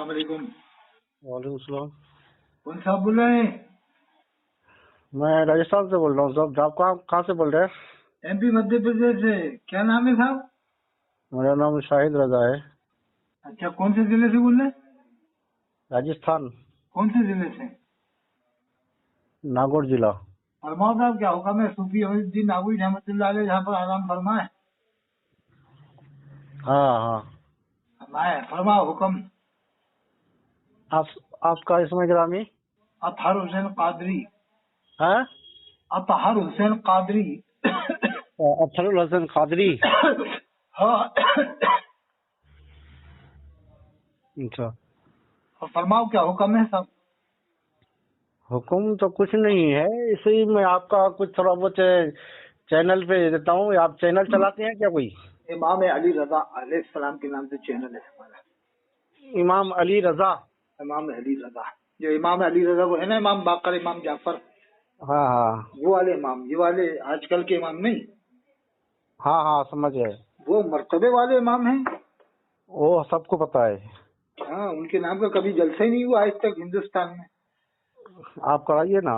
अस्सलाम वालेकुम। वालेकुम सलाम। कौन साहब बोल रहे हैं? मैं राजस्थान से बोल रहा हूँ साहब। आप कहाँ से बोल रहे हैं? एमपी मध्य प्रदेश से। क्या नाम है साहब? मेरा नाम शाहिद रजा है। अच्छा, कौन से जिले से बोल रहे हैं? राजस्थान, कौन से जिले से? नागौर जिला। फरमाओ साहब, क्या हुक्म है? सूफी अमीरुद्दीन नागौरी रहमतुल्लाह अलैह जहाँ पर आराम फरमाए। हाँ हाँ। फरमाए, फरमाओ हुक्म। आपका इसमें ग्रामी अतहर हुसैन कादरी। है? अतहर हुसैन कादरी। अफजल हसन कादरी। हाँ। अच्छा, और फरमाओ क्या हुक्म है साहब? हुक्म तो कुछ नहीं है, इसे ही मैं आपका कुछ थोड़ा बहुत चैनल पे देता हूँ। आप चैनल चलाते हैं क्या कोई? इमाम अली रजा अलैहिस्सलाम के नाम से चैनल है हमारा। इमाम अली रजा। इमाम अली रजा, जो इमाम अली रजा वो है ना, इमाम बाकर, इमाम जाफर, हाँ हाँ वो वाले इमाम, ये वाले आजकल के इमाम नहीं, हाँ हाँ, समझ गए। वो मर्तबे वाले इमाम हैं। वो सबको पता है। हाँ, उनके नाम का कभी जलसा ही नहीं हुआ आज तक हिंदुस्तान में। आप कराइए ना।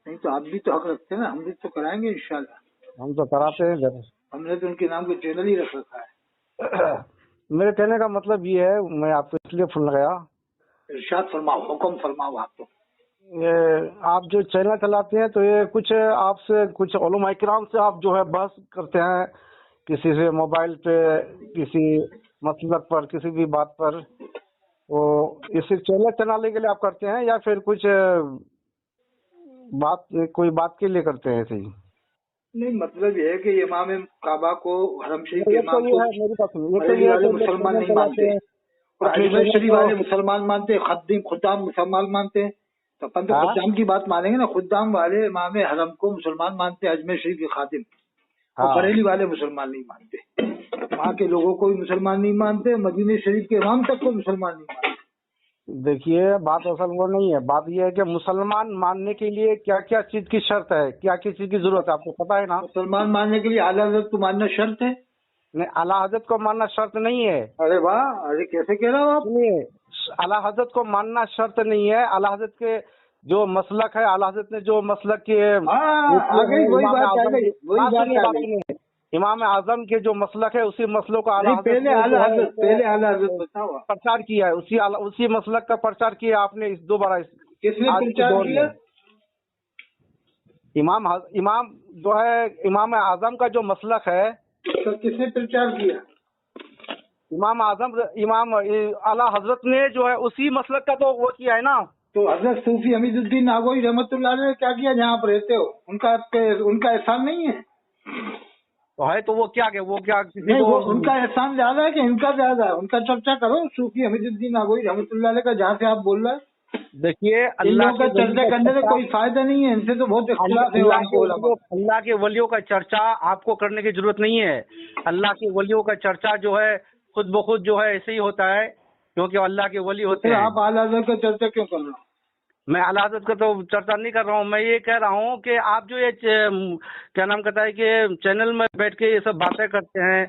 नहीं तो आप भी तो हक रखते हैं ना, हम भी तो कराएंगे इंशाल्लाह। हम तो कराते हैं जब। हमने तो उनके नाम का चैनल ही रख रखा है। मेरे कहने का मतलब ये है, मैं आपको इसलिए फोन लगाया। इरशाद फरमाओ, हुक्म फरमाओ आप तो। ये आप जो चैनल चलाते हैं तो ये कुछ आपसे कुछ उलमा इकराम से आप जो है बहस करते हैं, किसी से मोबाइल पे, किसी मसलक पर, किसी भी बात पर, वो इसे चैनल चलाने के लिए आप करते हैं या फिर कुछ बात, कोई बात के लिए करते हैं ऐसे ही? नहीं, मतलब ये है कि इमाम काबा को, हरम शरीफ के एक तो इमाम ये को है, मेरी बात सुनिए, एक तो बरेली ये है वाले कि लोग मुसलमान चैनल नहीं चलाते मानते, हैं और अपने अजमेर चैनल शरीफ को। वाले मुसलमान मानते, खद्दीम खुद्दाम मुसलमान मानते हैं। तो अपन तो हाँ खुद्दाम की बात मानेंगे ना। खुद्दाम वाले इमाम हरम को मुसलमान मानते हैं, अजमेर शरीफ के खादिम। और हाँ। बरेली वाले मुसलमान नहीं मानते, वहाँ के लोगों को भी मुसलमान नहीं मानते, मदीने शरीफ के इमाम तक को मुसलमान नहीं मानते। देखिए, बात असल वो नहीं है। बात ये है कि मुसलमान मानने के लिए क्या क्या चीज की शर्त है, क्या क्या चीज की जरूरत है, आपको पता है ना? मुसलमान मानने के लिए आला हज़रत को मानना शर्त है। नहीं, आला हजरत को मानना शर्त नहीं है। अरे वाह, अरे कैसे कह रहे हो आप? सुनिए, आला हजरत को मानना शर्त नहीं है। आला हजरत के जो मसलक है, आला हजरत ने जो मसलक के हाँ, आ गई वही इमाम बात, आ आजम गई वही बात, आ गई। सुनिए, इमाम आजम के जो मसलक है, उसी मसलों का आला नहीं, हजरत पहले ने जो आला है हज़रत, पहले आला हज़रत बताओ आप। प्रचार किया है। उसी मसलक का प्रचार किया आपने इस दोबारा किसने आज के प्रचार दौर किया? में। इमाम जो है, इमाम आजम का जो मसलक है, तो किसने प्रचार किया? इमाम आला हजरत ने जो है उसी मसलक का तो वो किया है ना। तो हजरत सूफी हमीदुद्दीन नागौरी रहमतुल्लाह अलैह ने क्या किया जहाँ आप रहते हो? उनका एहसान नहीं है? तो है तो वो क्या किसी नहीं, को वो उनका एहसान ज्यादा है कि इनका ज्यादा है? उनका चर्चा करो, सूफी हमीदुद्दीन नागौरी रहमतुल्लाह अलैह का, जहाँ से आप बोल रहे हैं। देखिए, इन अल्लाह लोगों के का चर्चा करने से कोई फायदा नहीं है, इनसे तो बहुत इख्तिलाफ है वहाँ के उलमा। अल्लाह के वलियों का चर्चा आपको करने की जरूरत नहीं है। अल्लाह के वलियों का चर्चा जो है खुद ब खुद जो है ऐसे ही होता है, क्योंकि अल्लाह के वली होते फिर हैं। आप आला हज़रत का चर्चा क्यों कर रहे हो? मैं आला हज़रत का तो चर्चा नहीं कर रहा हूँ। मैं ये कह रहा हूँ कि आप जो ये क्या नाम कहता है कि चैनल में बैठ के ये सब बातें करते हैं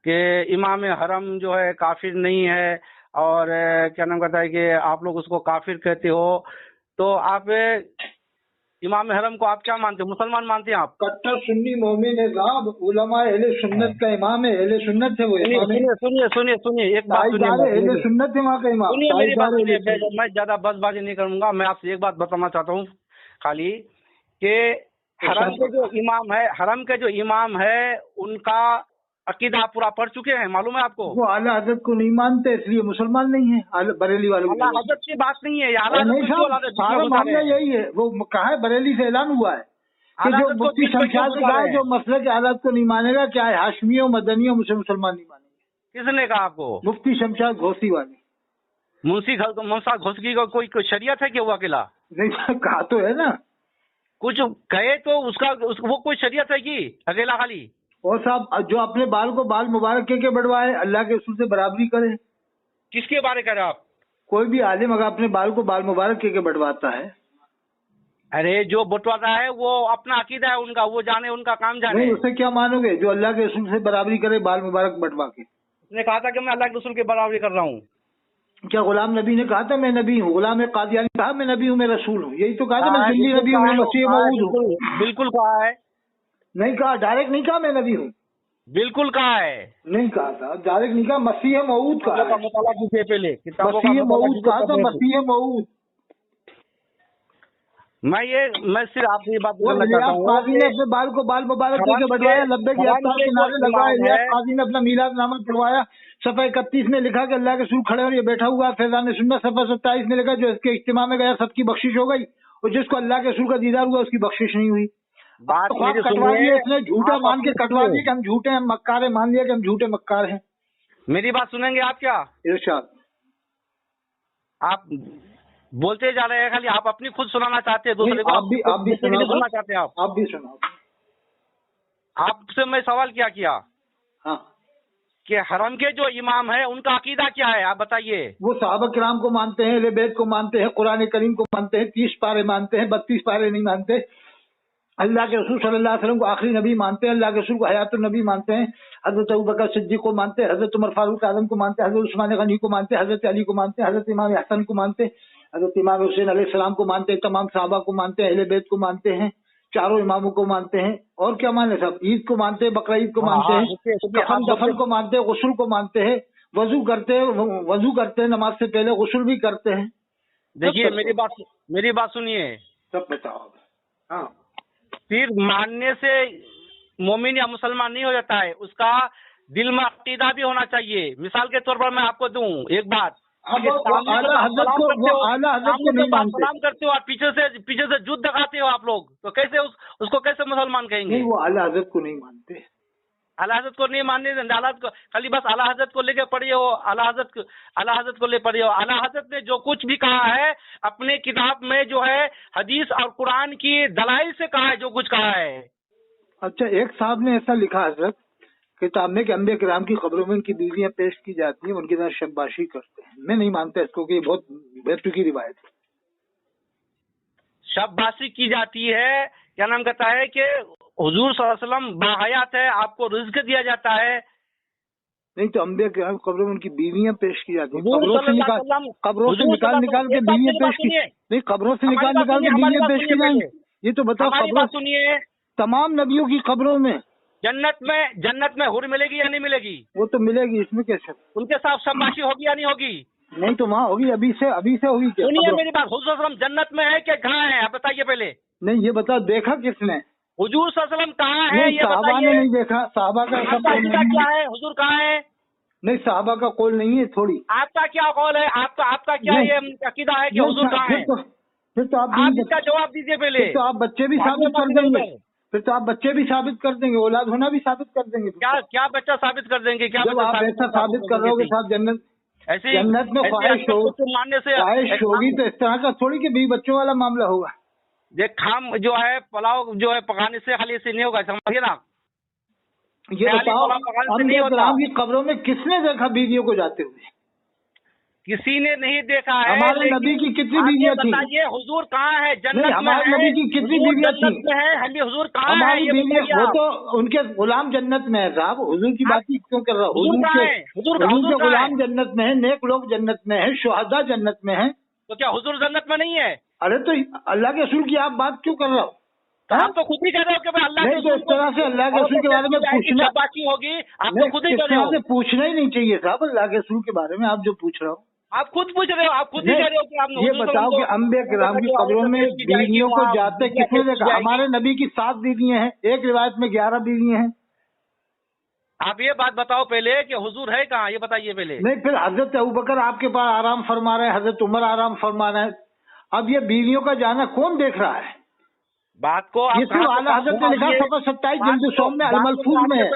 कि इमाम हरम जो है काफिर नहीं है, और क्या नाम कहता है कि आप लोग उसको काफिर कहते हो, तो आप इमाम हरम को आप क्या मानते हो? मुसलमान मानते हैं आप? कट्टर सुन्नी मोमिन है साहब, उलमा अहले सुन्नत का इमाम है, अहले सुन्नत है वो इमाम है। सुनिए, एक बात सुनिए, अहले सुन्नत है वहाँ का इमाम। सुनिए मेरी बात ताईदार सुनिए। अहले सुन्नत। मैं ज्यादा बसबाजी नहीं करूंगा। मैं आपसे एक बात बताना चाहता हूँ खाली, कि हरम के जो इमाम है उनका अकीदा आप पूरा पढ़ चुके हैं, मालूम है आपको? वो आला हज़रत को नहीं मानते, इसलिए मुसलमान नहीं है। बरेली वालों आला हजरत की बात नहीं है, आला नहीं हजरत को साहब, सारा मामला यही है। वो कहा है, बरेली से ऐलान हुआ है कि जो मुफ्ती शमशाद ने कहा है, जो मसले के हालात को नहीं मानेगा, क्या है, हाशमियों मदनियों मुझे मुसलमान नहीं मानेंगे। किसने कहा आपको? मुफ्ती शमशाद घोसी वाले। मुंसा घोसगी का कोई शरीयत है कि वो अकेला? नहीं, कहा तो है ना। कुछ कहे तो वो कोई शरीयत है कि अकेला खाली? और साहब, जो अपने बाल को बाल मुबारक के बढ़वाए, अल्लाह के रसूल से बराबरी करे। किसके बारे कर रहे हो आप? कोई भी आलिम अगर अपने बाल को बाल मुबारक के बढ़वाता है। अरे जो बटवाता है वो अपना अकीदा है उनका, वो जाने, उनका काम जाने। नहीं, उसे क्या मानोगे जो अल्लाह के रसूल से बराबरी करे बाल मुबारक बढ़वा के? उसने कहा था कि मैं अल्लाह के रसूल की बराबरी कर रहा हूँ। क्या गुलाम नबी ने कहा था मैं नबी हूँ? गुलाम कादियानी कहा मैं नबी हूँ, मैं रसूल हूँ? यही तो कहा था मैं जिंदी नबी हूँ, मैं मसीह मऊद हूँ। बिल्कुल कहा है। नहीं कहा, डायरेक्ट नहीं कहा मैं नबी हूँ, बिल्कुल कहा है। नहीं कहा था, डायरेक्ट नहीं कहा, मसीह मऊद कहा किताबों का है, मुताला कीजिए पहले, किताबों का मसीह मुताला मऊद कीजिए कहा था, तब मैं- मसीह मऊद। मैं सिर्फ आपसे ये बात वो करना इलियास चाहता हूँ काजी ने कि अपने बाल को बाल मुबारक करके हरम बढ़वाया, लब्बे की हरम अफ्तार के के जो नारे लगवाया। इमाम इलियास है, काजी ने अपना मीलाद नामा पढ़वाया, सफा 31 में लिखा कि अल्लाह के रसूल खड़े और ये बैठा हुआ है। फैजान सुन्नत सफा 27 में लिखा जो इसके इज्तिमा में गया सबकी बख्शिश हो गई, और जिसको अल्लाह के रसूल का दीदार हुआ उसकी बख्शिश नहीं हुई। बात तो ख्वाब मेरी कटवा सुनिए, दिया इसने, झूठा आप मान के अपनी कटवा सुनिए, दिया कि हम झूठे हैं, मक्कार है, मान लिया कि हम झूठे मक्कार हैं। मेरी बात सुनेंगे आप क्या? इरशाद। आप बोलते जा रहे हैं, खाली आप अपनी खुद सुनाना चाहते हैं दूसरे नहीं, को, आप भी दूसरे के लिए सुनाओ, सुनना चाहते हैं आप भी सुनाओ। आपसे मैं सवाल क्या किया हाँ, कि हरम के जो इमाम है उनका अकीदा क्या है, आप बताइए। वो सहाबा किराम को मानते हैं, अहले बैत को मानते हैं, कुरान करीम को मानते हैं, 30 पारे मानते हैं, 32 पारे नहीं मानते। अल्लाह के रसूल सल्लल्लाहु अलैहि वसल्लम को आखिरी नबी मानते हैं, अल्लाह के रसूल को हयातुन नबी मानते हैं, हजरत अबू बकर सिद्दीक को मानते हैं, हजरत उमर फारूक आजम को मानते हैं, हजरत उस्मान गनी को मानते हैं, हजरत अली को मानते हैं, हजरत इमाम हसन को मानते हैं, हजरत इमाम हुसैन अलैहिस्सलाम को मानते हैं, तमाम सहाबा को मानते हैं, अहले बैत को मानते हैं, चारों इमामों को मानते हैं। और क्या माने सब? ईद को मानते हैं, बकरा ईद को मानते हैं, कफन दफन को मानते हैं, गुस्ल को मानते हैं, वजू करते हैं, नमाज से पहले गुस्ल भी करते हैं। देखिए मेरी बात सुनिए, सब बताओ। हाँ, फिर मानने से मोमिन या मुसलमान नहीं हो जाता है, उसका दिल में अकीदा भी होना चाहिए। मिसाल के तौर पर मैं आपको दूं एक बात, अब वो आला हजरत को नहीं मानते, सलाम करते हो और पीछे से जुद दिखाते हो आप लोग, तो कैसे उसको कैसे मुसलमान कहेंगे? नहीं, वो आला हजरत को नहीं मानते। आला हजरत को नहीं मानने, आला को खाली बस आला हजरत को लेके पढ़िए हो, आला हजरत को ले पढ़िए हो। आला हजरत ने जो कुछ भी कहा है अपने किताब में जो है हदीस और कुरान की दलाइल से कहा है, जो कुछ कहा है। अच्छा, एक साहब ने ऐसा लिखा हजरत किताब में कि अंबिया किराम की खबरों में उनकी बीवियां पेश की जाती हैं, उनके साथ शब्बाशी करते हैं। मैं नहीं मानता इसको कि ये बहुत बेतुकी रिवायत है। शब्बाशी की जाती है, क्या नाम कहता है कि हुजूर सल्लल्लाहु अलैहि वसल्लम बाहयात है, आपको रिज्क दिया जाता है। नहीं तो अंबिया किराम की खबरों में उनकी बीवियां पेश की जाती हैं, हुजूर कब्रों से निकाल के बीवियां पेश की, नहीं कब्रों से निकाल के बीवियां पेश की जाएंगी। ये तो बताओ, खबरों सुनिए, तमाम नबियों की खबरों में जन्नत में हुर मिलेगी या नहीं मिलेगी? वो तो मिलेगी, इसमें कैसे? उनके साथ शब्बाशी होगी या नहीं होगी? नहीं तो वहाँ होगी, अभी से होगी क्या? सुनिए मेरी बात, हुजूर सल्लल्लाहु अलैहि वसल्लम जन्नत में है कि कहाँ है, आप बताइए पहले। नहीं, ये बताओ देखा किसने? हुजूर सल्लल्लाहु अलैहि वसल्लम कहाँ है ये साहबा बताइए। ने नहीं देखा, साहबा का क्या है, हुजूर कहाँ है? नहीं, साहबा का कौल नहीं है थोड़ी। आपका क्या कौल है, आपका क्या ये अकीदा है कि हुजूर कहाँ है? फिर तो आप इसका जवाब दीजिए पहले। तो आप बच्चे भी साबित कर देंगे, फिर तो आप बच्चे भी साबित कर देंगे, औलाद होना भी साबित कर देंगे। क्या बच्चा साबित कर देंगे? क्या जब आप ऐसा साबित कर रहे हो के साथ जन्नत में ख्वाहिश होगी तो इस तरह का थोड़ी कि भी बच्चों वाला मामला होगा। ये खाम जो है पुलाव जो है पकाने से खाली ऐसे नहीं होगा, समझिए ना। ये बताओ, अंबिया किराम की कब्रों में किसने देखा बीवियों को जाते हुए? किसी ने नहीं देखा है। हमारे नबी की कितनी बीवियां थी? बताइए हुजूर कहाँ है? जन्नत में हमारे नबी की कितनी बीवियां थी? हमें हुजूर कहाँ है? हमारी बीवियां, वो तो उनके गुलाम जन्नत में है साहब, हुजूर की बात ही क्यों कर रहा हूँ? हुजूर के गुलाम जन्नत में है, नेक लोग जन्नत में है, शुहदा जन्नत में है। तो क्या हुजूर जन्नत में नहीं है? अरे तो अल्लाह के रसूल की आप बात क्यों कर रहा हो? आप तो खुद ही कह रहे हो कि भाई अल्लाह के रसूल, इस तरह से अल्लाह के रसूल के बारे में पूछना बाकी होगी, आप तो खुद ही कह रहे हो। पूछना ही नहीं चाहिए साहब अल्लाह के रसूल के बारे में, आप जो पूछ रहे हो। आप खुद पूछ रहे हो, आप खुद ही कह रहे हो कि आप ये बताओ कि अंबिया किराम की कब्रों में बीवियों को जाते किसने देखा? हमारे नबी की 7 बीवियां हैं, एक रिवायत में 11 बीवियां हैं। आप ये बात बताओ पहले कि हुजूर है कहाँ, ये बताइए पहले। नहीं, फिर हजरत अबू बकर आपके पास आराम फरमा रहे हैं, हजरत उमर आराम फरमा रहे हैं, अब ये बीवियों का जाना कौन देख रहा है? बात को ये सिर्फ आला हजरत ने लिखा, सफा 27 जिल्द सोम में अल-मलफूज में है,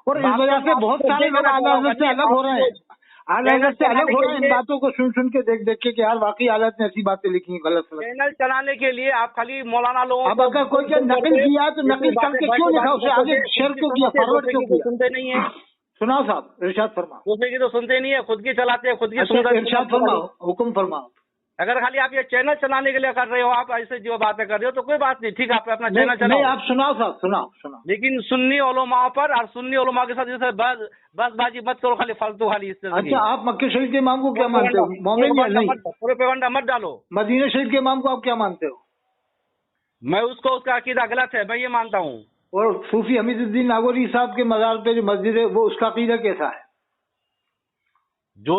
और इस वजह से बहुत सारे लोग आला हजरत से अलग हो रहे हैं, आला हजरत से अलग हो रहे हैं इन बातों को सुन के देख के कि यार वाकई आलत ने ऐसी बातें लिखी हैं गलत। चैनल चलाने के लिए आप खाली मौलाना लोगों अब अगर कोई क्या नकल किया तो नकल करके क्यों लिखा, उसे आगे शेयर क्यों किया, फॉरवर्ड क्यों किया? सुनते नहीं है। सुनाओ साहब, इरशाद फरमाओ। दूसरे की तो सुनते नहीं है, खुद की चलाते हैं, खुद की इरशाद फरमाओ, हुक्म फरमाओ। अगर खाली आप ये चैनल चलाने के लिए कर रहे हो, आप ऐसे जो बातें कर रहे हो तो कोई बात नहीं, ठीक है, आप अपना चैनल नहीं चलाओ। आप सुनाओ साहब, सुनाओ। लेकिन सुन्नी उलमा पर और सुन्नी उलमा के साथ जैसे बसबाजी मत करो, खाली फालतू खाली इस तरह की। अच्छा, आप मक्के शरीफ के इमाम को क्या मानते हो? मोमिन या नहीं? प्रोपेगेंडा मत डालो। मदीना शरीफ के इमाम को आप क्या मानते हो? मैं उसका अकीदा गलत है, मैं ये मानता हूँ। और सूफी हमीदुद्दीन नागौरी साहब के मज़ार पे जो मस्जिद है, वो उसका अकीदा कैसा है? जो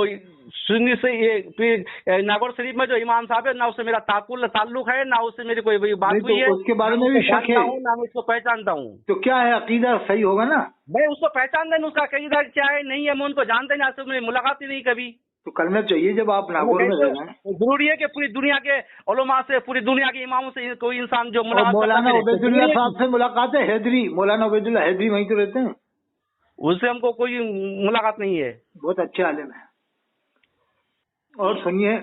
सुन्नी से ये नागौर शरीफ में जो इमाम साहब है, ना उससे मेरा ताल्लुक है, ना उससे मेरी कोई बात नहीं, हुई है, तो उसके बारे में भी शक है, ना मैं उसको पहचानता हूँ। तो क्या है अकीदा? सही होगा ना? मैं उसको पहचानता नहीं, उसका अकीदा क्या है नहीं है, मैं उनको जानता नहीं, आज तक मेरी मुलाकात ही नहीं कभी। तो करना चाहिए जब आप नागौर में रह रहे हैं। जरूरी है कि पूरी दुनिया के उलमा से, पूरी दुनिया के इमामों से कोई इंसान जो और मुलाकात मौलाना करता है, उबैदुल्लाह साहब से मुलाकात है? हैदरी, मौलाना उबैदुल्लाह हैदरी वहीं तो रहते हैं। उससे हमको कोई मुलाकात नहीं है। बहुत अच्छे आलिम है। और सुनिए,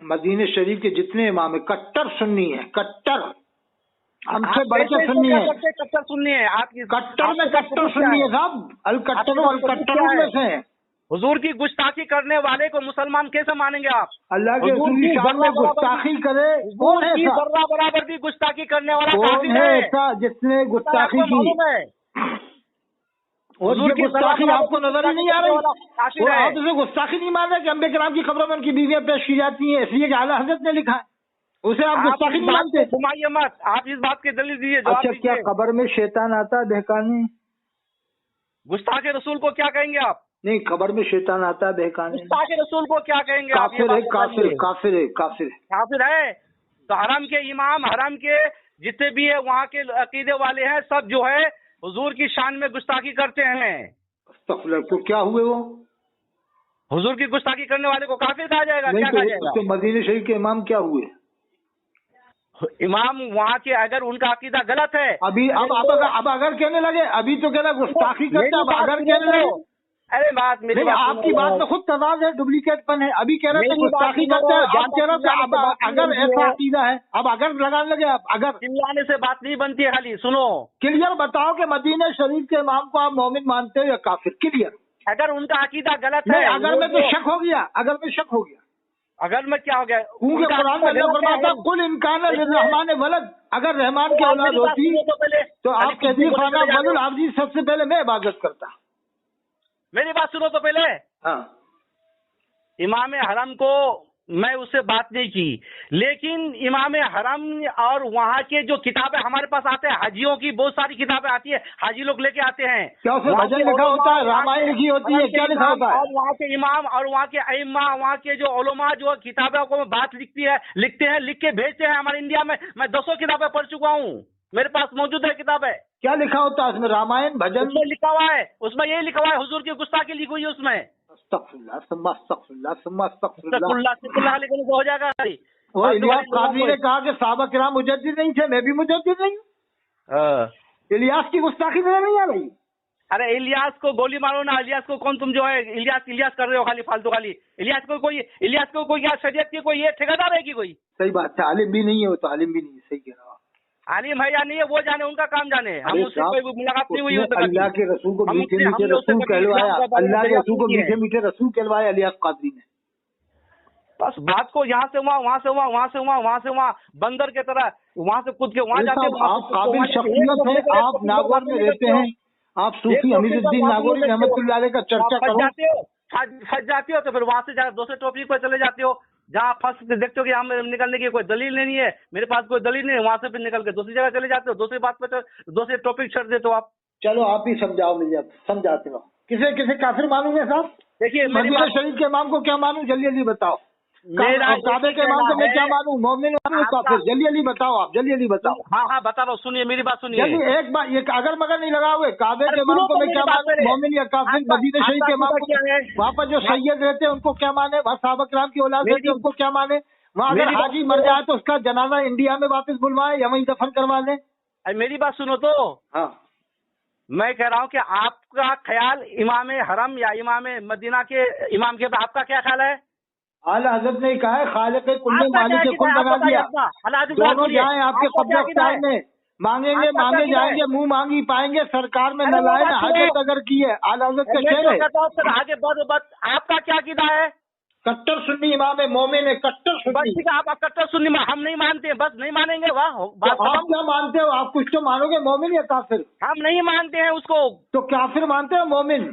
मदीने शरीफ के जितने इमाम है कट्टर सुन्नी है, कट्टर, हमसे बढ़ के सुन्नी है। कट्टर सुन्नी है आपकी? कट्टर में कट्टर सुन्नी है साहब, अल कट्टर अल कट्टर में से हैं। हुजूर की गुस्ताखी करने वाले को मुसलमान कैसे मानेंगे आप? अल्लाह के रसूल की शान में गुस्ताखी करे, कौन है ऐसा? जर्रा बराबर भी गुस्ताखी करने वाला कौन काफिर है है? ऐसा जिसने गुस्ताखी की? और ये गुस्ताखी आपको नजर ही नहीं आ रही? और आप उसे गुस्ताखी नहीं मान रहे कि अंबे कराम की खबरों में उनकी बीवियां पेश की जाती हैं, इसलिए कि आला हजरत ने लिखा है, उसे आप गुस्ताखी नहीं मानते? घुमाइए मत, आप इस बात की दलील दीजिए। अच्छा, क्या खबर में शैतान आता बहकाने? गुस्ताखे रसूल को क्या कहेंगे आप? नहीं, खबर में शैतान आता है बहकाने। गुस्ताखे रसूल को क्या कहेंगे आप? काफिर है, काफिर काफिर है, काफिर है, काफिर है। तो हरम के इमाम, हरम के जितने भी है वहाँ के अकीदे वाले हैं, सब जो है हुजूर की शान में गुस्ताखी करते हैं। तो क्या हुए वो? हुजूर की गुस्ताखी करने वाले को काफिर कहा जाएगा? नहीं, क्या कहा जाएगा? तो मदीने शरीफ के इमाम क्या हुए? इमाम वहाँ के, अगर उनका अकीदा गलत है अभी अब अगर कहने लगे, अभी तो कह रहा गुस्ताखी करते, अब अगर कहने लगे, अरे बात मेरी आपकी बात में खुद तजाद है, डुप्लीकेटपन है। अभी कह रहे थे गुस्ताखी करते हैं, अब कह रहे थे अब अगर ऐसा अकीदा है, अब अगर लगाने लगे, आप अगर चिल्लाने से बात नहीं बनती है, खाली सुनो। क्लियर बताओ कि मदीने शरीफ के इमाम को आप मोमिन मानते हो या काफिर? क्लियर। अगर उनका अकीदा गलत है, अगर मैं तो शक हो गया, अगर मैं शक हो गया, अगर मैं क्या हो गया? क्योंकि कुरान में अल्लाह फरमाता कुल इनकान लिर्रहमान वलद, अगर रहमान की औलाद होती तो आप कहती खाना वलद आप जी, सबसे पहले मैं इबादत करता। मेरी बात सुनो तो पहले। हाँ, इमाम हरम को मैं उससे बात नहीं की, लेकिन इमाम हरम और वहाँ के जो किताबें हमारे पास आते हैं, हाजियों की बहुत सारी किताबें आती है, हाजी लोग लेके आते हैं। क्या उसमें भजन लिखा होता है, रामायण लिखी होती है, क्या लिखा होता है? और वहाँ के इमाम और वहाँ के अइम्मा, वहाँ के जो उलमा जो किताबों को बात लिखते हैं, लिख के भेजते हैं हमारे इंडिया में। मैं 200 किताबें पढ़ चुका हूँ, मेरे पास मौजूद है किताबें। क्या लिखा होता है उसमें? रामायण भजन उसमें लिखा हुआ है, उसमें ये लिखा हुआ है हुजूर की गुस्ताखी लिखी हुई है उसमें। लेकिन हो जाएगा। और इलियास काजी ने कहा कि साहबा किराम मुजद्दिद नहीं थे, मैं भी मुजद्दिद नहीं हूँ। इलियास की गुस्ताखी नजर नहीं आ रही? अरे इलियास को गोली मारो ना, इलियास को कौन तुम जो है इलियास कर रहे हो खाली फालतू खाली। इलियास को कोई क्या शरीयत की कोई ये ठेकेदार है कि कोई? सही बात है, आलिम भी नहीं है वो, तो आलिम भी नहीं है, सही कह रहा हूँ। आलिम है या नहीं है वो जाने, उनका काम जाने, हम उससे कोई मुलाकात नहीं हुई। अल्लाह के रसूल को मीठे मीठे रसूल कहलवाया, अल्लाह के रसूल को मीठे मीठे रसूल कहलवाया इलियास कादरी ने। बस बात को यहाँ से वहाँ, वहाँ से वहाँ, वहाँ से वहाँ, वहाँ से वहाँ, बंदर के तरह वहाँ से कूद के वहाँ जाते हैं। आप काबिल शख्सियत है, आप नागौर में रहते हैं, आप सूफी हमीदुद्दीन नागौरी रहमतुल्लाह अलैह का चर्चा करो, फंस जाते हो तो फिर वहाँ से जाकर दूसरे टॉपिक पर चले जाते हो, जहाँ फंस देखते हो कि हम निकलने की कोई दलील नहीं है, मेरे पास कोई दलील नहीं है, वहाँ से फिर निकल के दूसरी जगह चले जाते हो, दूसरी बात पे दूसरे टॉपिक छोड़ देते हो आप। चलो आप ही समझाओ मुझे, समझाते हो। किसे काफिर मानूंगे साहब? देखिए मदीना शरीफ के इमाम को क्या मानूं, जल्दी जल्दी बताओ। काबे के इमाम को मैं क्या मानूं, मोमिन मानूं काफिर? जल्दी जल्दी बताओ आप, जल्दी जल्दी बताओ। हाँ बता रहा हूँ, सुनिए मेरी बात सुनिए। जल्दी एक बार, ये अगर मगर नहीं लगा हुए, काबे के इमाम को मैं क्या मानूं, मोमिन या काफिर? मदीना शरीफ के इमाम को, वहाँ पर जो सैयद रहते हैं उनको क्या माने, वहाँ साहबा किराम की औलाद रहती है उनको क्या माने, वहाँ अगर हाजी मर जाए तो उसका जनाजा इंडिया में वापस बुलवाए या वहीं दफन करवा लें? मेरी बात सुनो तो। हाँ, मैं कह रहा हूँ कि आपका ख्याल इमाम हरम या इमाम मदीना के इमाम के आपका क्या ख्याल है? आला हजरत ने कहा है खालिक कुल्ले मालिक कुल बना दिया, दोनों जाए आपके कब्जे अख्तियार में, मांगेंगे मांगे जाएंगे, मुंह मांगी पाएंगे, सरकार में न लाए न हाजत अगर की है। आला हजरत का शेर है। आगे बहुत आपका क्या कीदा है? कट्टर सुन्नी इमाम है, मोमिन है, कट्टर बस सुन्नी। ठीक है, आप कट्टर सुन्नी, हम नहीं मानते, बस नहीं मानेंगे, वाह बात तो आप खत्म। क्या मानते हो? आप कुछ तो मानोगे, मोमिन या काफिर? हम नहीं मानते हैं उसको। तो काफिर मानते हो मोमिन?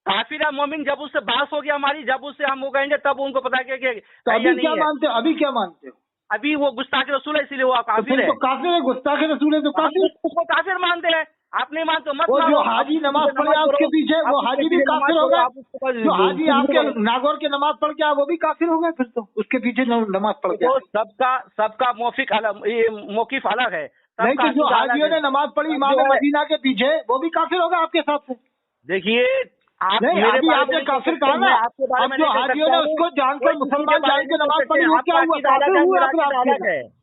काफिर या मोमिन जब उससे बहस होगी हमारी, जब उससे हम वो कहेंगे तब उनको पता है कि तो है या अभी नहीं क्या है। मानते हो? अभी क्या मानते हो? अभी वो गुस्ताख रसूल है, इसीलिए वो तो काफिर फिर है। तो काफिर है, गुस्ताख रसूल है तो हम काफिर। उसको काफिर मानते हैं, आप नहीं मानते हो, मत वो मानो। जो आप हाजी उसके नमाज पीछे पढ़े नमाज उसके पढ़ो, पीछे, आप वो उसके हाजी भी पीछे काफिर नमाज हो पढ़ो, गए। आप उसको जो हाजी कुछ भी आपके करो। नागौर के नमाज पढ़ के आए वो भी काफिर हो गए फिर तो, उसके पीछे नमाज पढ़ के तो आए। सबका मौफिक अलग, ये मौकिफ अलग है, नहीं सबका तो जो अकीदा अलग हाजियों है। ने नमाज पढ़ी सब इमाम जो है, मदीना के पीछे, वो भी काफिर हो गए आपके हिसाब से? देखिए आप नहीं, मेरे अभी बारे में आपने नहीं कह काफिर सकते, कहा ना। मैं आपके बारे अब में जो नहीं कह हाजियों सकता ने हूँ, उसको जानकर कोई किसी के मुसलमान बारे जान में के नहीं कह नमाज सकते। पढ़ी, वो क्या आपका हुआ? अकीदा काफिर अलग है, हुए मेरा फिर अकीदा आपके अलग हिसाब? है।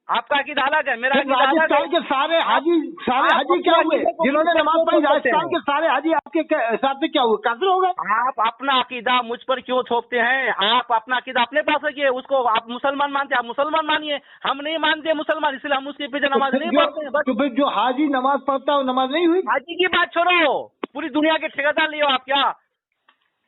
आपका अकीदा अलग है, मेरा फिर अकीदा अलग है। राजस्थान के सारे हाजी आप क्या अपने हुए? अकीदे को जिन्होंने मुझ पर नमाज क्यों पढ़ी थोप सकते राजस्थान हैं? के सारे हाजी आपके हिसाब से क्या हुए? काफिर हो गए? आप अपना अकीदा मुझ पर क्यों थोपते हैं? आप अपना अकीदा अपने पास रखिए, उसको आप मुसलमान मानते हैं, आप मुसलमान मानिए, हम नहीं मानते मुसलमान, इसलिए हम उसके पीछे नमाज नहीं पढ़ते हैं। बस तो फिर जो हाजी नमाज पढ़ता है वो नमाज नहीं हुई? हाजी की बात छोड़ो, पूरी दुनिया के ठेकेदार लियो आप क्या?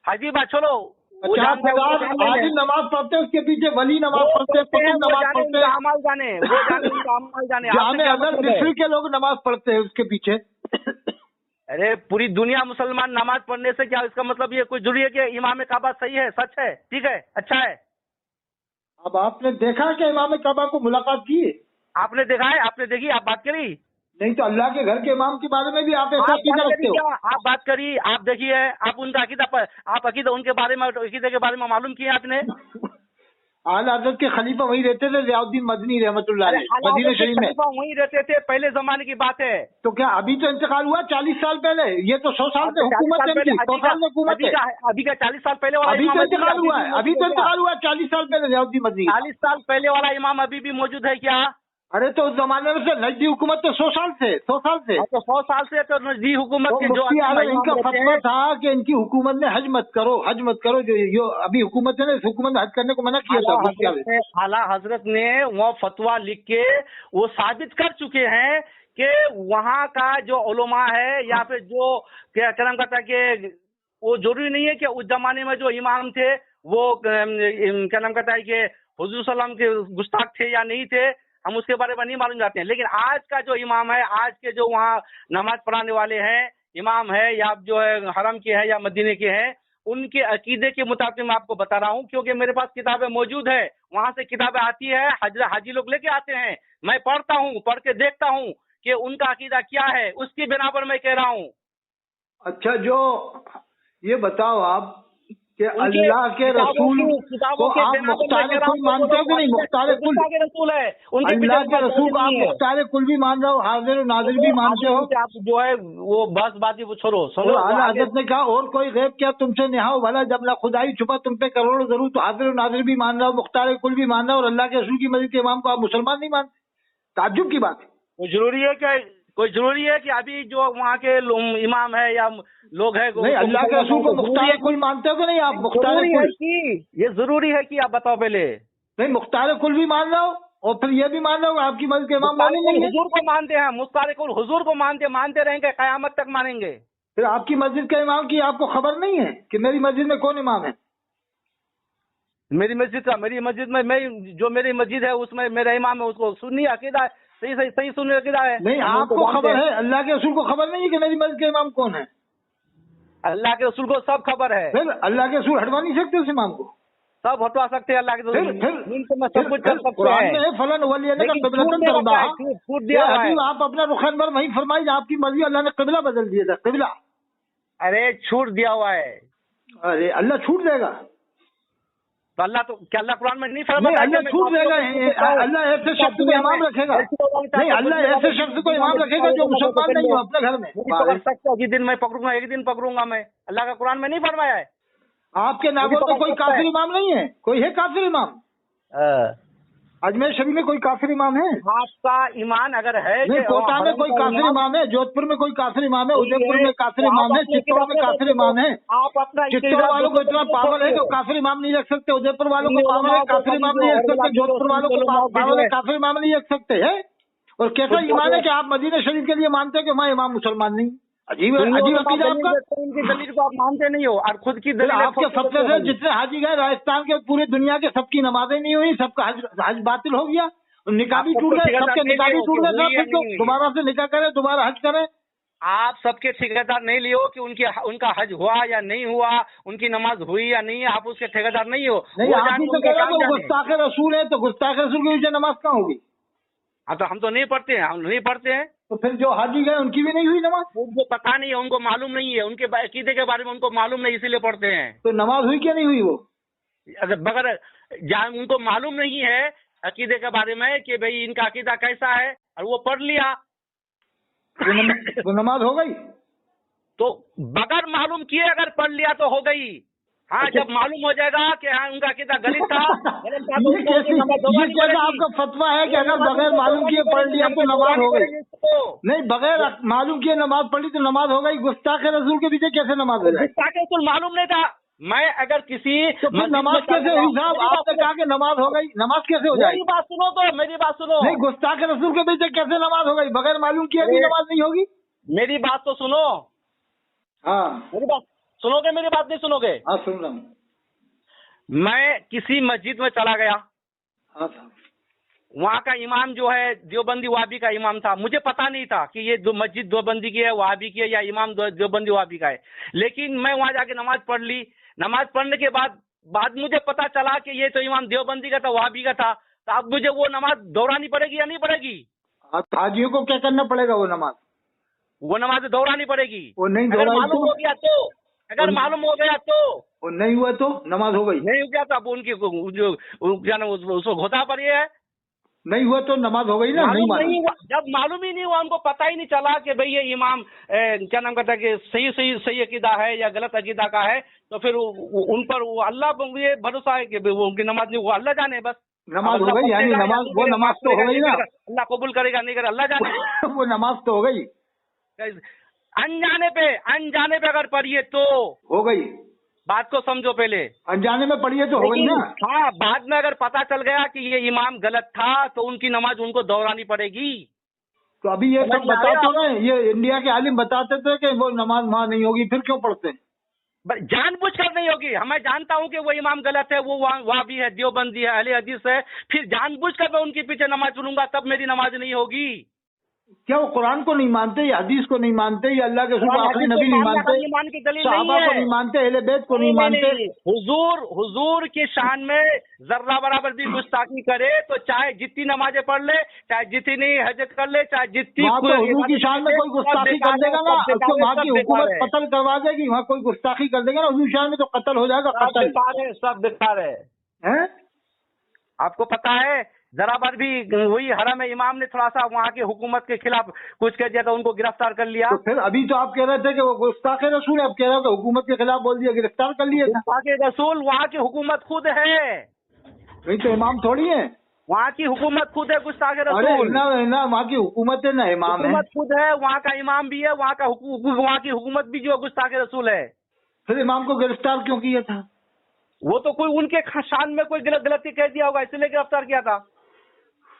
हाजी बात छोड़ो, वो 50,000 जानते हैं, उनको जान लेने। हाजी नमाज पढ़ते हैं, उसके पीछे वली नमाज वो पढ़ते हैं, पढ़ते हैं, कुतुब वो नमाज जाने, पढ़ते उनका हैं, अमल जाने, वो जाने, उनका अमल जाने। आपसे जामे क्या अगर मतलब है? मिस्र के लोग नमाज पढ़ते हैं उसके पीछे। अरे पूरी दुनिया मुसलमान नमाज पढ़ने से क्या, इसका मतलब ये कोई जरूरी है कि इमाम काबा सही है, सच है, ठीक है, अच्छा है? अब आपने देखा कि इमाम काबा को मुलाकात की? आपने देखा है? आपने देखी? आप बात करी? नहीं तो अल्लाह के घर के इमाम के बारे में भी आप ऐसा आप अकीदा बात रखते करी हो? क्या? आप बात करी, आप देखिए, आप उनका अकीदा पर, आप अकीदा उनके बारे में, अकीदे के बारे में मालूम किया आपने? आला हज़रत के खलीफा वही रहते थे, ज़ियाउद्दीन मदनी रहमतुल्लाह अरे अलैह, मदीना शरीफ में। खलीफा वहीं रहते थे, पहले जमाने की बात है। तो क्या अभी तो इंतकाल हुआ 40 साल पहले? ये तो 100 साल से हुकूमत है इनकी, 100 साल से हुकूमत है। अभी का 40 साल पहले वाला अभी इमाम तो अभी इंतकाल हुआ है, अभी तो इंतकाल हुआ है 40 साल पहले ज़ियाउद्दीन मदनी। 40 साल पहले वाला इमाम अभी भी मौजूद है क्या? अरे तो उस जमाने में से नजदी हुकूमत तो 100 साल से, 100 साल से। तो 100 साल से तो नजदी हुकूमत तो के जो मुफ्ती आजम इमाम इनका रहते फतवा हैं, था कि इनकी हुकूमत ने हज मत करो, हज मत करो। जो अभी हुकूमत है ना, इस हुकूमत ने हज करने को मना किया था मुफ्ती आजम। आला हजरत ने वो फतवा लिख के वो साबित कर चुके हैं कि वहाँ का जो उलमा है या फिर जो क्या नाम कहता है कि वो जरूरी नहीं है कि उस जमाने में जो इमाम थे वो क्या नाम कहता है कि हुजूर सल्लल्लाहु अलैहि वसल्लम के गुस्ताख थे या नहीं थे, हम उसके बारे में नहीं मालूम जाते हैं। लेकिन आज का जो इमाम है, आज के जो वहाँ नमाज पढ़ाने वाले हैं, इमाम है या जो है हरम के हैं या मदीने के हैं, उनके अकीदे के मुताबिक मैं आपको बता रहा हूँ, क्योंकि मेरे पास किताबें मौजूद है, वहां से किताबें आती है, हाजी लोग लेके आते हैं, मैं पढ़ता हूँ, पढ़ के देखता हूँ कि उनका अकीदा क्या है, उसकी बिना पर मैं कह रहा हूँ। अच्छा, जो ये बताओ आप कि अल्लाह के रसूल को आप मुख्तार कुल मानते हो कि नहीं? मुख्तार कुल रसूल है, अल्लाह के रसूल को आप मुख्तार कुल भी मान रहे हो, हाजिर और नाजिर भी मानते हो? आप जो है वो बस बात ही छोड़ो, तो आला हज़रत ने कहा और कोई गैब क्या तुमसे निहाओ भला, जब ना खुदाई छुपा तुम पे करोड़ों जरूर, तो हाजिर और नाजिर भी मान रहे हो, मुख्तार कुल भी मान रहे हो, और अल्लाह के रसूल की मस्जिद के इमाम को आप मुसलमान नहीं मानते? ताज्जुब की बात है। कोई जरूरी है कि अभी जो वहाँ के इमाम है या लोग है नहीं, अल्लाह के रसूल को मुख्तार कुल मानते हो कि नहीं आप? मुख्तार कुल ये जरूरी है कि आप बताओ पहले। नहीं, मुख्तार कुल भी मान रहे हो और फिर ये भी मान रहे हो आपकी मस्जिद के इमाम मौलवी नहीं है? हुजूर को मानते हैं, मुख्तार कुल हुजूर को मानते रहेंगे, कयामत तक मानेंगे। फिर आपकी मस्जिद के इमाम की आपको खबर नहीं है कि मेरी मस्जिद में कौन इमाम है? मेरी मस्जिद में मेरी मस्जिद है उसमें मेरा इमाम है, उसको सुन्नी अकीदा है, सही सुन्नी अकीदा है। नहीं, आपको खबर है, अल्लाह के रसूल को खबर नहीं है कि मेरी मस्जिद के इमाम कौन है? अल्लाह के रसूल को सब खबर है। फिर अल्लाह के रसूल हटवा नहीं सकते उस इमाम को? सब हटवा सकते हैं अल्लाह के रसूल, सब कुछ कर सकते कुरान में फलन वली का क़िबलतन तरदा, छूट दिया हुआ है। अभी आप अपना रुख अनवर वहीं फरमाइए, आपकी मर्जी, अल्लाह ने क़िबला बदल दिया था, क़िबला। अरे छूट दिया हुआ है। अरे अल्लाह छूट देगा? तो अल्लाह कुरान में नहीं फरमाता? अल्लाह छूट देगा? अल्लाह ऐसे शख्स को इमाम रखेगा? नहीं, अल्लाह ऐसे शख्स को इमाम रखेगा जो मुसलमान नहीं हो अपने घर में? एक दिन मैं पकड़ूंगा, एक दिन पकड़ूंगा मैं, अल्लाह का कुरान में नहीं फरमाया है? आपके नागौर में कोई काफिर इमाम नहीं है? कोई है काफिर इमाम? अजमेर शरीफ में कोई काफिर इमाम है? आपका ईमान अगर है, नहीं, कोटा में कोई काफिर इमाम है, जोधपुर में कोई काफिर इमाम है, उदयपुर में काफिर इमाम है, चित्तौड़ में काफिर इमाम है। आप अपना चित्तौड़ वालों को इतना पावर है कि काफिर इमाम नहीं रख सकते, उदयपुर वालों को पावर है काफिर इमाम नहीं रख सकते, जोधपुर वालों को पावर है काफिर इमाम नहीं रख सकते है। और कैसा ईमान है कि आप मदीना शरीफ के लिए मानते हो कि वहाँ इमाम मुसलमान नहीं? अजीब अजीब अकीदा आपका। उनकी दलील को आप मानते नहीं हो और खुद की फिर दलील आपके फतवे से जितने हाजी गए राजस्थान के पूरी दुनिया के सबकी नमाजें नहीं हुई, सबका हज बातिल हो गया, निकाह भी टूट गए, सबके निकाह भी टूट गए, फिर तो दोबारा से निकाह करें, दोबारा हज करें। आप सबके ठेकेदार नहीं लियो कि उनका हज हुआ या नहीं हुआ, उनकी नमाज हुई या नहीं, आप उसके ठेकेदार नहीं हो। नहीं, आप ही तो कह रहे हो गुस्ताख रसूल है, तो गुस्ताख रसूल की वजह नमाज कहाँ होगी? हाँ तो हम तो नहीं पढ़ते हैं, हम नहीं पढ़ते हैं। तो फिर जो हाजी गए उनकी भी नहीं हुई नमाज? उनको पता नहीं है, उनको मालूम नहीं है, उनके अकीदे के बारे में उनको मालूम नहीं, इसीलिए पढ़ते हैं। तो नमाज हुई क्या नहीं हुई? वो अगर बगैर उनको मालूम नहीं है अकीदे के बारे में कि भाई इनका अकीदा कैसा है, और वो पढ़ लिया वो नमाज हो गई। तो बगैर मालूम किए अगर पढ़ लिया तो हो गई। हाँ, जब मालूम हो जाएगा कि हाँ उनका अकीदा गलत था, ये कैसा आपका फतवा है कि अगर बगैर मालूम किए पढ़ लिया तो नमाज हो गई? नहीं, बगैर मालूम किए नमाज पढ़ी तो नमाज हो गई। गुस्ताख रसूल के पीछे कैसे नमाज हो जाए? गुस्ताख रसूल मालूम नहीं था। मैं अगर किसी तो फिर नमाज कैसे हुई साहब? आपने कहा कि नमाज हो गई, नमाज कैसे हो जाएगी? मेरी बात सुनो तो, मेरी बात सुनो। नहीं, गुस्ताख रसूल के पीछे कैसे नमाज हो गई? बगैर मालूम किए भी नमाज नहीं होगी? मेरी बात तो सुनो। हाँ, मेरी बात सुनोगे? मेरी बात नहीं सुनोगे? हाँ सुन रहा हूँ। मैं किसी मस्जिद में चला गया, हाँ साहब, वहाँ का इमाम जो है देवबंदी वहाबी का इमाम था। मुझे पता नहीं था कि ये मस्जिद देवबंदी की है, वहाबी की है, या इमाम देवबंदी वहाबी का है। लेकिन मैं वहाँ जाके नमाज पढ़ ली। नमाज पढ़ने के बाद मुझे पता चला कि ये तो इमाम देवबंदी का था, वहाबी का था। तो अब मुझे वो नमाज दोहरानी पड़ेगी या नहीं पड़ेगी? हाजियों को क्या करना पड़ेगा? वो नमाज दोहरानी पड़ेगी। वो नहीं अगर मालूम हो गया तो, अगर मालूम हो गया तो, वो नहीं हुआ तो नमाज हो गई। नहीं हो गया तो अब उनकी जो क्या नाम उसको घोता पर ये है, नहीं हुआ तो नमाज हो गई ना। नहीं हुआ, जब मालूम ही नहीं हुआ, उनको पता ही नहीं चला कि भाई ये इमाम क्या नाम कहता है कि सही अकीदा है या गलत अकीदा का है, तो फिर उन पर वो अल्लाह पर ये भरोसा है कि वो उनकी नमाज नहीं, वो अल्लाह जाने बस। नमाज हो गई, यानी नमाज, वो नमाज तो हो गई ना। अल्लाह कबूल करेगा नहीं करेगा अल्लाह जाने। वो नमाज तो हो गई। अनजाने पे अगर पढ़िए तो हो गई। बात को समझो पहले। अनजाने में पढ़िए तो हो गई ना। हाँ, बाद में अगर पता चल गया कि ये इमाम गलत था तो उनकी नमाज उनको दोहरानी पड़ेगी। तो अभी ये सब बताते ना, ये इंडिया के आलिम बताते थे कि वो नमाज वहाँ नहीं होगी, फिर क्यों पढ़ते हैं? जानबूझकर नहीं होगी। मैं जानता हूँ कि वो इमाम गलत है, वो वहाँ भी है, देवबंदी है, अहले हदीस है, फिर जानबूझकर मैं उनके पीछे नमाज पढ़ूंगा तब मेरी नमाज नहीं होगी। क्या वो कुरान को नहीं मानते, या हदीस को नहीं मानते, या अल्लाह के रसूल आखिरी नबी नहीं मानते, ईमान की दलील सहाबा को नहीं मानते, अहले बैत को नहीं मानते? हुजूर की शान में जर्रा बराबर भी गुस्ताखी करे तो चाहे जितनी नमाजें पढ़ ले, चाहे जितनी हज कर ले, चाहे जितनी, तो हुजूर की शान में कोई गुस्ताखी कर देगा ना तो वहाँ की हुकूमत कत्ल करवा देगी। वहाँ कोई गुस्ताखी कर देगा ना हुजूर शान में तो कत्ल हो जाएगा। कत्ल सब बेकार है। आपको पता है जरा बार भी वही हरम इमाम ने थोड़ा सा वहाँ की हुकूमत के खिलाफ कुछ कह दिया तो उनको गिरफ्तार कर लिया। तो फिर अभी तो आप कह रहे थे कि वो गुस्ताख रसूल है, अब कह रहे हो कि हुकूमत के खिलाफ बोल दिया, गिरफ्तार कर लिया। गुस्ताख रसूल वहाँ की हुकूमत खुद है, नहीं तो इमाम थोड़ी है। वहाँ की हुकूमत खुद है गुस्ताख रसूल। अरे ना वहाँ की हुकूमत है ना इमाम है। हुकूमत खुद है, वहाँ का इमाम भी है, वहाँ की हुकूमत भी जो गुस्ताख रसूल है। फिर इमाम को गिरफ्तार क्यों किया था? वो तो कोई उनके शान में कोई गलती कह दिया होगा इसलिए गिरफ्तार किया था।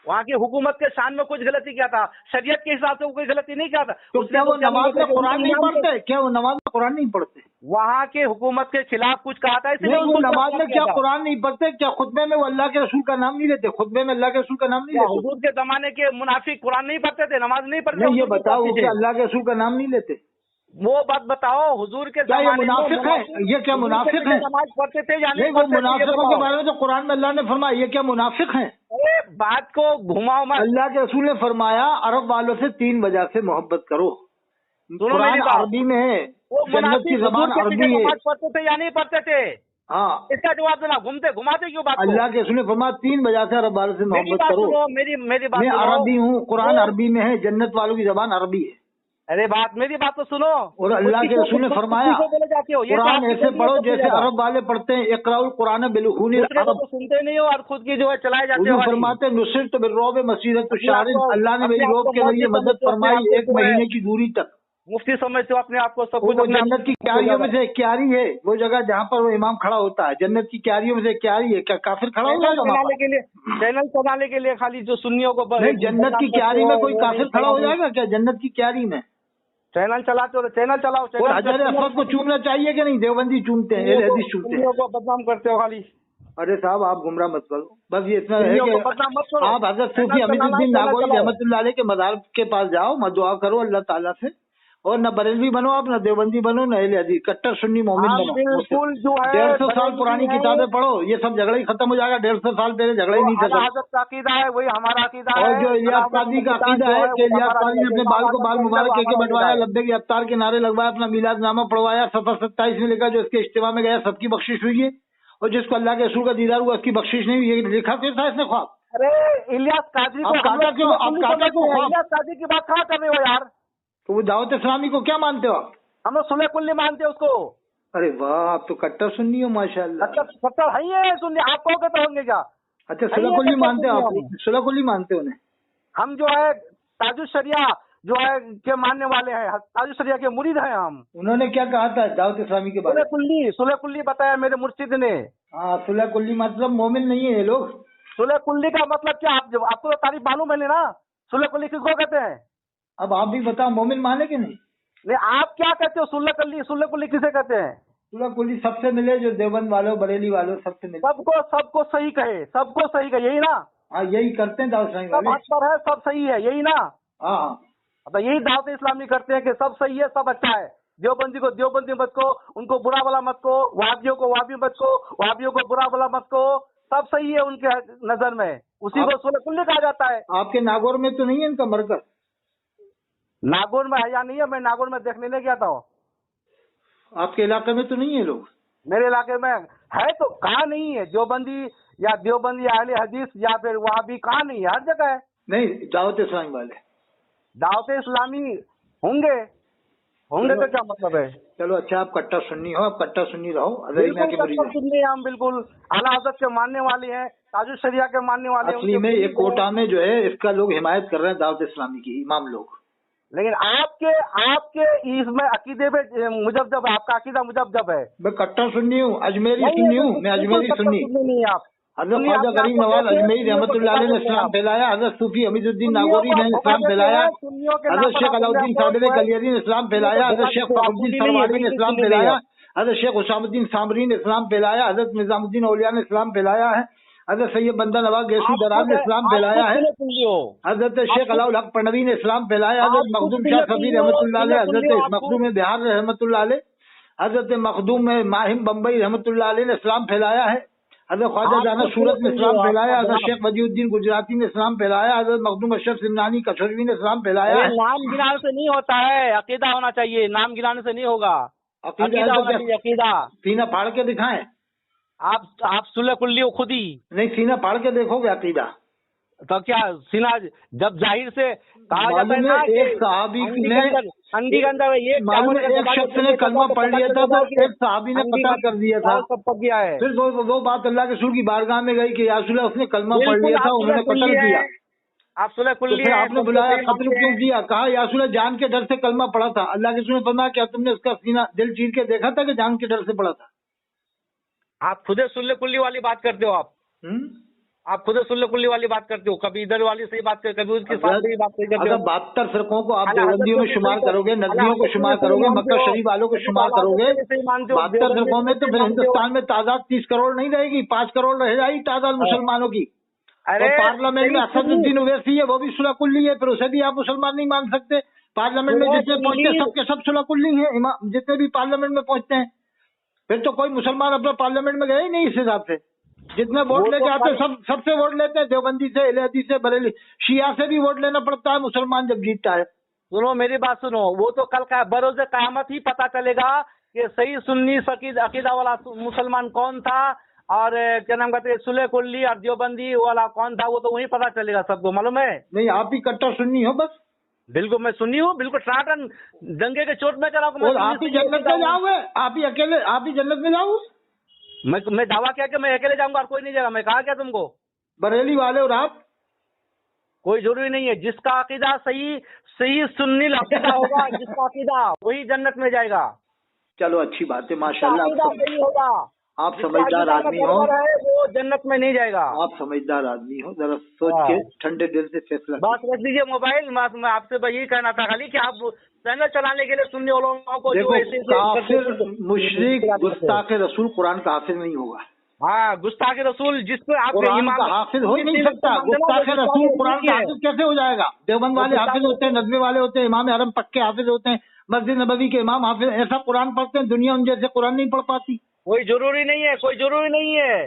वहाँ की हुकूमत के शान में कुछ गलती किया था, शरीयत के हिसाब से वो कोई गलती नहीं किया था। तो क्या वो नमाज में कुरान नहीं पढ़ते? क्या वो नमाज में कुरान नहीं पढ़ते? वहाँ के हुकूमत के खिलाफ कुछ कहा था इसलिए वो नमाज में क्या कुरान नहीं पढ़ते? क्या खुतबे में वो अल्लाह के रसूल का नाम नहीं लेते? खुतबे में अल्लाह के रसूल का नाम नहीं लेते? हुजूर के जमाने के मुनाफिक कुरान नहीं पढ़ते थे, नमाज नहीं पढ़ते? ये बताओ कि अल्लाह के रसूल का नाम नहीं लेते? वो बात बताओ, हुजूर के क्या ये मुनाफिक है? ये क्या मुनाफिक है? नमाज पढ़ते थे या नहीं? वो मुनाफिकों के बारे में तो कुरान में अल्लाह ने फरमाया, ये क्या मुनाफिक है? बात को घुमाओ मत। अल्लाह के रसूल ने फरमाया अरब वालों से 3 वजह से मोहब्बत करो। कुरान अरबी में है, जन्नत की जबान अरबी है। नमाज पढ़ते थे या नहीं पढ़ते थे? हाँ, इसका जवाब देना। घुमाते क्यों बात? अल्लाह के रसूल ने फरमाया 3 वजह से अरब वालों से मोहब्बत करो। मेरी बात, मैं अरबी हूँ, कुरान अरबी में है, जन्नत वालों की जबान अरबी है। अरे मेरी बात तो सुनो। और अल्लाह के रसूल ने फरमाया कुरान ऐसे पढ़ो जैसे अरब वाले पढ़ते हैं, इक़राउल कुरान बिलखूनी अरब। सुनते नहीं हो और खुद की जो है चलाए जाते हो। फरमाते नुसरत बिर्रौब मसीरत शारिन, अल्लाह ने मेरी रौब के जरिए मदद फरमाई 1 महीने की दूरी तक। मुफ्ती समझते हो अपने आप को सब कुछ। वो जन्नत की क्यारियों में से एक क्यारी है, वो जगह जहाँ पर वो इमाम खड़ा होता है, जन्नत की क्यारियों में से एक क्यारी है। क्या काफिर खड़ा हो जाएगा? चैनल चलाने के लिए खाली जो सुन्नियों को नहीं, जन्नत की क्यारी में कोई काफिर खड़ा हो जाएगा क्या? जन्नत की क्यारी में चैनल चलाते हो, चैनल चलाओ। और हजर असवद को चूमना चाहिए कि नहीं? देवबंदी चूमते हैं, अहले हदीस चूमते हैं। को बदनाम करते हो खाली। अरे साहब आप गुमराह मत करो, बस ये इतना है कि बदनाम मत करो। आप हजरत सूफी हमीदुद्दीन नागौरी रहमतुल्लाह अलैह के मज़ार के पास जाओ, मत दुआ करो अल्लाह ताला से, और न बरेलवी बनो आप, न देवबंदी बनो, न अहले हदीस, कट्टर सुन्नी मोमिन बनो। बिल्कुल जो है 150 साल पुरानी किताबें पढ़ो, ये सब झगड़ा ही खत्म हो जाएगा। 150 साल पहले झगड़ा ही नहीं था। हजरत का अकीदा है वही हमारा अकीदा और है। जो इलियास कादी का अकीदा है कि इलियास कादी ने अपने बाल को बाल मुबारक के बढ़वाया, लब्बे के अफ्तार के नारे लगवाया, अपना मिलाद नामा पढ़वाया, सफर 27 में लिखा जो इसके इज्तिमा में गया सबकी बख्शिश हुई है, और जिसको अल्लाह के रसूल का दीदार हुआ उसकी बख्शिश नहीं हुई। ये लिखा क्यों था इसने ख्वाब? अरे इलियास कादी को आप काका क्यों ख्वाब? इलियास कादी की बात कहाँ कर रहे हो यार? तो वो दावत इस्लामी को क्या मानते हो आप? हम लोग सुलह कुल्ली मानते हैं उसको। अरे वाह, आप तो कट्टर सुन्नी हो माशाल्लाह। कट्टर है ही सुन्नी, आप कहोगे तो होंगे क्या? अच्छा सुलह कुल्ली मानते हो आप? सुलह कुल्ली मानते हो उन्हें? हम जो है ताजुल शरिया जो है के मानने वाले हैं, ताजुल शरिया के मुरीद हैं हम। उन्होंने क्या कहा था दावत इस्लामी के बारे में? सुलह कुल्ली बताया मेरे मुर्शिद ने। हाँ, सुलह कुल्ली मतलब मोमिन नहीं है ये लोग। सुलह कुल्ली का मतलब क्या? आपको तो तारीफ मालूम है ना? सुलह कुल्ली किसको कहते हैं? अब आप भी बताओ, मोमिन माने कि नहीं? नहीं, आप क्या कहते हो? सुलह कुल्ली किसे कहते हैं? सुलह कुल्ली सबसे मिले जो देवबंद वालों बरेली वालों सबसे मिले, सबको सही कहे, सबको सही कहे, यही ना? हाँ यही करते हैं दावत इस्लामी सब वाले। हक पर है, सब सही है, यही ना? हाँ तो यही दावत इस्लामी करते हैं कि सब सही है, सब अच्छा है। देवबंदी को देवबंदी मत को, उनको बुरा भला मत को, वहाबियों को वहाबी मत को, वहाबियों को बुरा भला मत को, सब सही है उनके नजर में, उसी को सुलह कुल्ली कहा जाता है। आपके नागौर में तो नहीं है इनका मरकज? नागौर में है या नहीं है? मैं नागौर में देखने नहीं गया था। आपके इलाके में तो नहीं है लोग? मेरे इलाके में है तो कहाँ नहीं है? देवबंदी या देवबंदी या अहले हदीस या फिर वहाबी कहाँ नहीं है? हर जगह है। नहीं, दावत इस्लामी वाले। दावत इस्लामी होंगे तो क्या मतलब है? चलो अच्छा, आप कट्टर सुन्नी हो, आप कट्टर सुन्नी रहो। बिल्कुल कट्टर सुन्नी हम बिल्कुल आला हज़रत के मानने वाले हैं, ताजुल शरिया के मानने वाले हैं। असली में ये कोटा में जो है इसका लोग हिमायत कर रहे हैं दावत इस्लामी की, इमाम लोग। लेकिन आपके इसमें अकीदे में मुजब्जब, आपका अकीदा मुजब्जब है। मैं कट्टर सुन्नी हूँ, अजमेरी सुन्नी हूँ, मैं अजमेरी सुन्नी। नहीं आप हजरत ख्वाजा करीम नवाज अजमेरी रहमतुल्लाह अलैह ने इस्लाम फैलाया, हजरत सूफी हमीदुद्दीन नागौरी ने इस्लाम फैलाया, हजरत शेख अलाउद्दीन सादरे कलियरी ने इस्लाम फैलाया, हजरत शेख फखरुद्दीन सरवारी ने इस्लाम फैलाया, हजरत शेख हुसामुद्दीन सामरी ने इस्लाम फैलाया, हजरत निजामुद्दीन औलिया ने इस्लाम फैलाया है, हजरत सैयद बंदा नवाज गैसी दराज ने इस्लाम फैलाया है, हजरत शेख अलाउल हक पनवी ने इस्लाम फैलाया, हजरत मखदूम शाह सफी रहमतुल्लाह अलैह, हजरत मखदूम बिहार रहमतुल्लाह अलैह, हजरत मखदूम माहिम बम्बई रहमतुल्लाह अलैह ने इस्लाम फैलाया है, हजरत ख्वाजा दाना सूरत ने इस्लाम फैलाया, हजरत शेख वजीउद्दीन गुजराती ने इस्लाम फैलाया, हजरत मखदूम अशरफ सिमनानी कछरवी ने इस्लाम फैलाया है। नाम गिनाने से नहीं होता है, अकीदा होना चाहिए, नाम गिनाने से नहीं होगा। अकीदा होना चाहिए, अकीदा। सीना फाड़ के दिखाएं? आप सुलह कुल्ली हो खुद ही। नहीं, सीना फाड़ के देखोगे अकीदा तो क्या सीना जब जाहिर से कहा जाता है ना, एक सहाबी ने अंडी के अंदर ये मालूम है, एक शख्स ने कलमा पढ़ लिया था तो एक सहाबी ने पता कर दिया था, सब पक गया है। फिर वो बात अल्लाह के रसूल की बारगाह में गई कि या रसूल अल्लाह उसने कलमा पढ़ लिया था, उन्होंने कत्ल किया। आप सुलह कुल्ली तो आपने बुलाया, कत्ल क्यों किया? कहा या रसूल जान के डर से कलमा पढ़ा था। अल्लाह के रसूल ने फरमाया क्या तुमने उसका सीना दिल चीर के देखा था कि जान के डर से पढ़ा था? आप खुद सुलह कुल्ली वाली बात करते हो। आप खुद सुलह कुल्ली वाली बात करते हो, कभी इधर वाली से बात करते, कभी उसके साथ से बात करते हो। अगर 72 फिरकों को आप देवबंदियों में शुमार करोगे, नजदियों को शुमार करोगे, मक्का शरीफ वालों को शुमार करोगे, 72 फिरकों में, तो फिर हिंदुस्तान में तादाद 30 करोड़ नहीं रहेगी, 5 करोड़ रह जाएगी तादाद मुसलमानों की। अरे पार्लियामेंट में असदुद्दीन ओवैसी है, वो भी सुलह कुल्ली है, फिर उसे भी आप मुसलमान नहीं मान सकते। पार्लियामेंट में जितने पहुंचते हैं सबके सब सुलह कुल्ली है, जितने भी पार्लियामेंट में पहुंचते हैं। फिर तो कोई मुसलमान अपना पार्लियामेंट में गए ही नहीं इस हिसाब से। जितने वोट लेके आते हैं सबसे वोट लेते हैं, देवबंदी से, अहले हदीस से, बरेली, शिया से भी वोट लेना पड़ता है मुसलमान जब जीतता है। सुनो मेरी बात सुनो, वो तो कल का बरोज़े क़यामत ही पता चलेगा कि सही सुन्नी फकीद अकीदा वाला मुसलमान कौन था, और क्या नाम कहते हैं सुलह कुल्ली और देवबंदी वाला कौन था, वो तो वही पता चलेगा सबको, मालूम है? नहीं, आप ही कट्टर सुन्नी हो बस। बिल्कुल मैं सुन्नी हूँ, बिल्कुल टनाटन दंगे के चोट में चला। आप ही जन्नत में जाओगे, आप ही अकेले, आप ही जन्नत में जाओगे। मैं दावा किया कि मैं अकेले जाऊंगा और कोई नहीं जाएगा, मैं कहा क्या तुमको? बरेली वाले और आप, कोई जरूरी नहीं है। जिसका अकीदा सही सुन्नी अकीदा होगा, जिसका अकीदा वही जन्नत में जाएगा। चलो अच्छी बात है, माशाल्लाह। अकीदा सही होगा, آپ سمجھدار آدمی ہو, وہ جنت میں نہیں جائے گا. آپ سمجھدار آدمی ہو, ذرا سوچ کے ٹھنڈے دل سے فیصلہ بات رکھ دیجیے موبائل. میں آپ سے یہی کہنا تھا خالی کہ آپ چینل چلانے کے لیے سننے والوں کو دیکھو, کافر مشرک گستاخ رسول قرآن کا حافظ نہیں ہوگا. ہاں, گستاخ رسول جس پہ آپ قرآن کا حافظ ہو ہی نہیں سکتا. گستاخ رسول قرآن کا حافظ کیسے ہو جائے گا؟ دیوبند والے حافظ ہوتے ہیں, ندوے والے ہوتے ہیں, امام حرم پکے حافظ ہوتے ہیں, مسجد نبوی کے امام حافظ ایسا قرآن پڑھتے ہیں, دنیا ان جیسے قرآن نہیں پڑھ پاتی. کوئی ضروری نہیں ہے, کوئی ضروری نہیں ہے.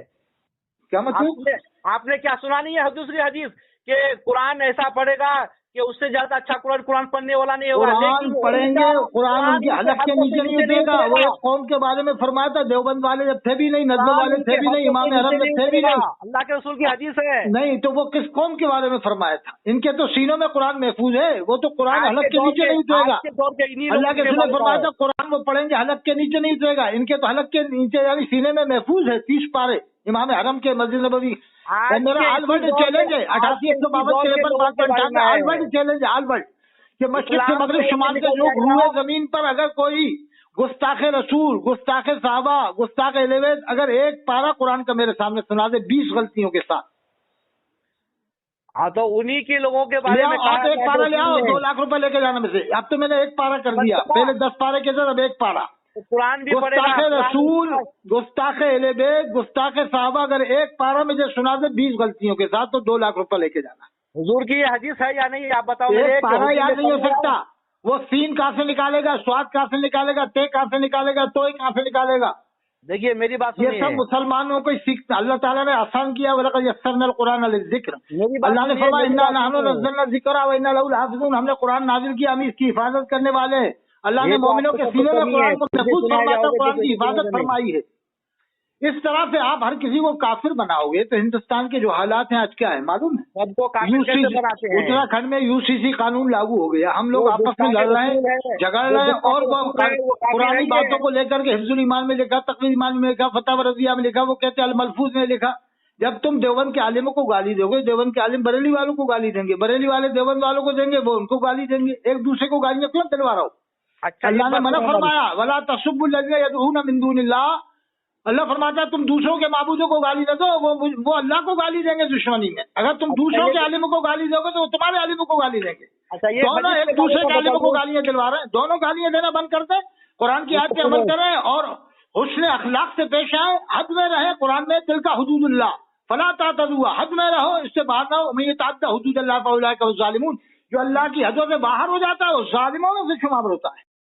کیا مطلب؟ آپ نے کیا سنا نہیں ہے دوسری حدیث کہ قرآن ایسا پڑھے گا کہ اس سے زیادہ اچھا قرآن پڑھنے والا نہیں ہوگا. قرآن پڑھیں گے, قرآن ان کی حلق کے نیچے نہیں اترے گا. وہ ایک قوم کے بارے میں فرمایا تھا, دیوبند والے جب تھے بھی نہیں, ندوے والے تھے بھی نہیں, امام حرم میں تھے بھی نہیں. اللہ کے رسول کی حدیث ہے. نہیں تو وہ کس قوم کے بارے میں فرمایا تھا؟ ان کے تو سینوں میں قرآن محفوظ ہے, وہ تو قرآن حلق کے نیچے نہیں اترے گا. اللہ کے رسول نے فرمایا تھا قرآن وہ پڑھیں گے حلق کے نیچے نہیں اترے گا. ان کے تو حلق کے نیچے یعنی سینے میں محفوظ ہے 30 پارے امام حرم کے, مسجد نبوی. میرا آل ورلڈ چیلنج ہے 88,152 آل ورلڈ چیلنج ہے, آل ورلڈ کہ مشرق سے مغرب شمال سے جو روئے زمین پر اگر کوئی گستاخ رسول, گستاخ صحابہ, گستاخ اہل بیت اگر ایک پارا قرآن کا میرے سامنے سنا دے 20 غلطیوں کے ساتھ. ہاں تو انہی کے لوگوں کے بارے میں آپ ایک پارا لے آؤ, 2 لاکھ روپے لے کے جانا میں سے. اب تو میں نے ایک پارا کر دیا, پہلے 10 پارے کے ساتھ اب ایک پارا. قرآن بھی گستاخ رسول, گستاخ اہل بیت, گستاخ صحابہ اگر ایک پارا مجھے سنا دے 20 غلطیوں کے ساتھ تو 2 لاکھ روپے لے کے جانا. حضور کی یہ حدیث ہے یا نہیں آپ بتاؤ. ایک پارا یاد نہیں ہو سکتا. وہ سین کہاں سے نکالے گا, سواد کہاں سے نکالے گا, تے کہاں سے نکالے گا, تو کہاں سے نکالے گا؟ دیکھیے میری بات یہ سب مسلمانوں کو سیکھتا. اللہ تعالیٰ نے آسان کیا, وَلَقَدْ يَسَّرْنَا الْقُرْآنَ لِلذِّكْرِ. اللہ نے فرمایا اِنَّا نَحْنُ نَزَّلْنَا الذِّكْرَ وَإِنَّا لَهُ لَحَافِظُونَ. ہم نے قرآن نازل کیا, ہم اس کی حفاظت کرنے والے ہیں. اللہ نے مومنوں کے سینے میں قرآن کو محفوظ فرمایا, قرآن کی حفاظت فرمائی ہے. اس طرح سے آپ ہر کسی کو کافر بناؤ گے تو ہندوستان کے جو حالات ہیں آج کیا ہے معلوم ہے؟ اتراکھنڈ میں UCC قانون لاگو ہو گیا, ہم لوگ آپس میں لڑ رہے ہیں, جھگڑ رہے ہیں, اور وہ پرانی باتوں کو لے کر کے حفظ الایمان میں لکھا, تقویۃ ایمان میں لکھا, فتح رضیہ میں لکھا, وہ کہتے ہیں الملفوظ میں لکھا. جب تم دیوبند کے عالموں کو گالی دو گے, دیوبند کے عالم بریلی والوں کو گالی دیں گے, بریلی والے دیوبند والوں کو دیں گے, وہ ان کو گالی دیں گے. ایک دوسرے کو گالیاں کیوں دلوا رہا ہو؟ اللہ نے منع فرمایا وَلَا تَسُبُّوا الَّذِينَ يَدْعُونَ مِن دُونِ اللَّهِ. اللہ فرماتا ہے تم دوسروں کے معبودوں کو گالی نہ دو, وہ اللہ کو گالی دیں گے دشمنی میں. اگر تم دوسروں کے عالموں کو گالی دو گے تو وہ تمہارے عالموں کو گالی دیں گے. دونوں ایک دوسرے کے عالموں کو گالیاں دلوا رہے ہیں. دونوں گالیاں دینا بند کر دیں, قرآن کی آیت پہ عمل کریں اور حسن اخلاق سے پیش آئیں, حد میں رہیں. قرآن میں تلک حدود اللہ فلا تعتدوها, حد میں رہو, اس سے باہر نہ ہو. من یتعدی حدود اللہ فاولئک هم الظالمون. جو اللہ کی حدوں سے باہر ہو جاتا ہے وہ ظالموں میں سے شمار ہوتا ہے.